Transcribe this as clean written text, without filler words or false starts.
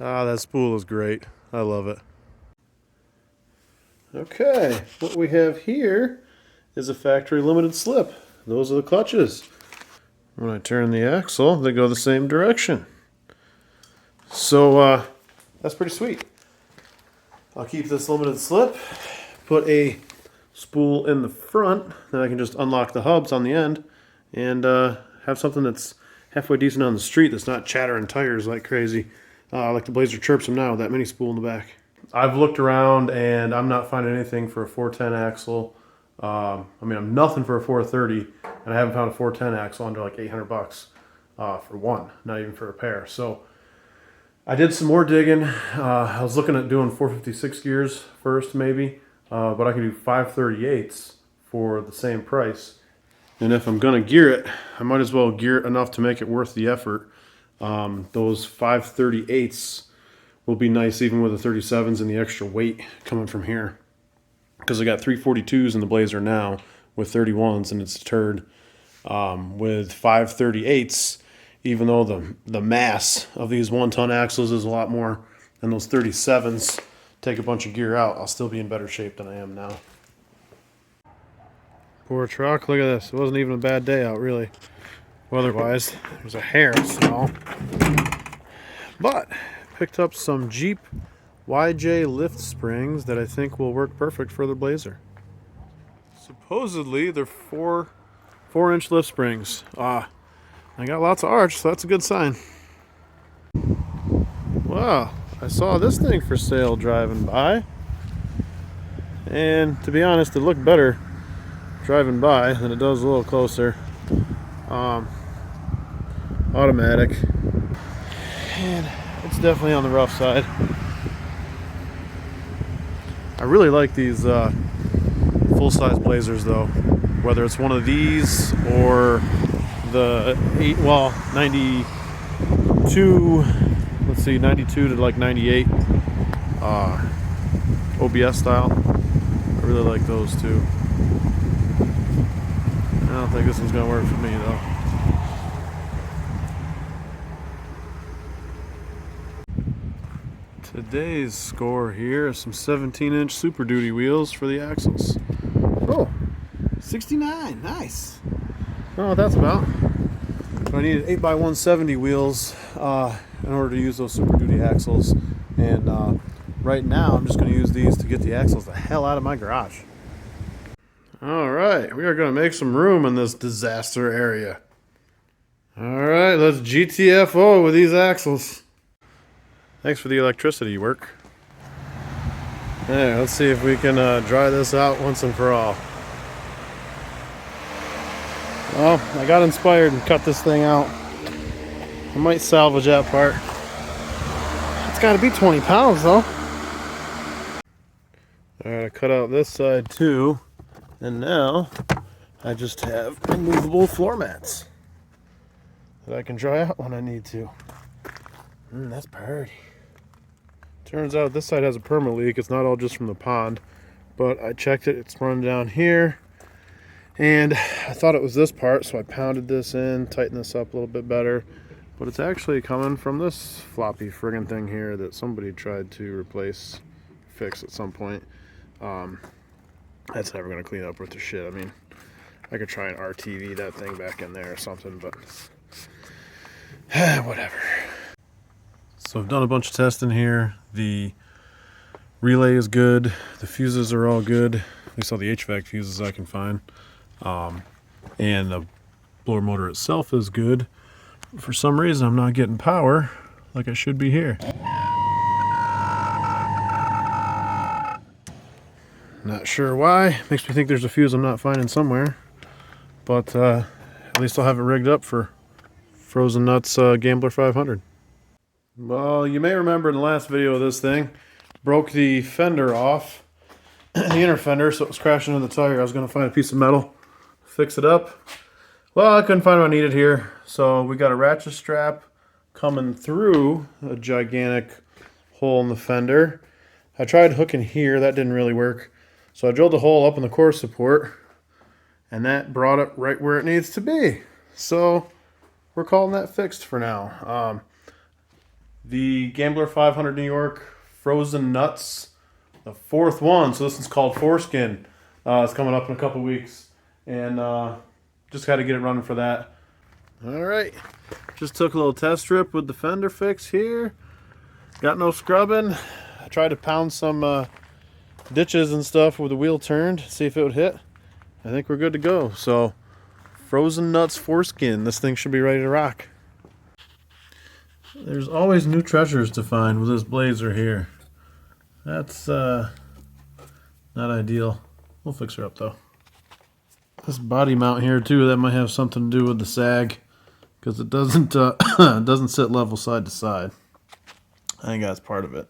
Ah, that spool is great. I love it. Okay, what we have here is a factory limited slip. Those are the clutches. When I turn the axle, they go the same direction. So that's pretty sweet. I'll keep this limited slip, put a spool in the front, then I can just unlock the hubs on the end and have something that's halfway decent on the street that's not chattering tires like crazy. Like the Blazer chirps them now with that mini spool in the back. I've looked around and I'm not finding anything for a 410 axle. I'm nothing for a 430, and I haven't found a 410 axle under like 800 bucks for one, not even for a pair. So I did some more digging. I was looking at doing 456 gears first maybe, but I can do 538s for the same price. And if I'm gonna gear it, I might as well gear it enough to make it worth the effort. Those 538s will be nice even with the 37s and the extra weight coming from here. Because I got 342s in the Blazer now with 31s and it's a turd. With 538s, even though the mass of these 1-ton axles is a lot more than those 37s take a bunch of gear out, I'll still be in better shape than I am now. Poor truck, look at this. It wasn't even a bad day out, really. Weather-wise, there's a hair of snow. But picked up some Jeep YJ lift springs that I think will work perfect for the Blazer. Supposedly they're 4-inch lift springs. I got lots of arch, so that's a good sign. Wow, I saw this thing for sale driving by, and to be honest, it looked better driving by than it does a little closer. Automatic, and it's definitely on the rough side. I really like these full-size Blazers though, whether it's one of these or the 92, let's see, 92 to like 98 OBS style. I really like those too. I don't think this one's gonna work for me though. Today's score here is some 17-inch Super Duty wheels for the axles. Oh, 69, nice. I don't know what that's about. But I needed 8x170 wheels in order to use those Super Duty axles. And right now I'm just going to use these to get the axles the hell out of my garage. Alright, we are going to make some room in this disaster area. Alright, let's GTFO with these axles. Thanks for the electricity work. Yeah, let's see if we can dry this out once and for all. Well, I got inspired and cut this thing out. I might salvage that part. It's got to be 20 pounds though. Alright, I cut out this side too. And now I just have removable floor mats that I can dry out when I need to. That's pretty. Turns out this side has a perma leak. It's not all just from the pond, but I checked it. It's running down here, and I thought it was this part, so I pounded this in, tightened this up a little bit better, but it's actually coming from this floppy friggin' thing here that somebody tried to replace, fix at some point. That's never going to clean up with the shit. I mean, I could try and RTV that thing back in there or something, but whatever. So I've done a bunch of testing here. The relay is good. The fuses are all good. At least all the HVAC fuses I can find. And the blower motor itself is good. For some reason, I'm not getting power like I should be here. Not sure why. Makes me think there's a fuse I'm not finding somewhere. But at least I'll have it rigged up for Frozen Nuts Gambler 500. Well, you may remember in the last video of this thing, broke the fender off, the inner fender, so it was crashing into the tire. I was going to find a piece of metal, fix it up. Well, I couldn't find what I needed here, so we got a ratchet strap coming through a gigantic hole in the fender. I tried hooking here, that didn't really work. So I drilled a hole up in the core support, and that brought it right where it needs to be. So we're calling that fixed for now. the Gambler 500 New York frozen nuts, the fourth one. So this one's called Foreskin. It's coming up in a couple weeks, and just got to get it running for that. All right, just took a little test strip with the fender fix here. Got no scrubbing. I tried to pound some ditches and stuff with the wheel turned, see if it would hit. I think we're good to go. So frozen nuts Foreskin, this thing should be ready to rock. There's always new treasures to find with this Blazer here. That's not ideal. We'll fix her up though. This body mount here too, that might have something to do with the sag, because it doesn't doesn't sit level side to side. I think that's part of it.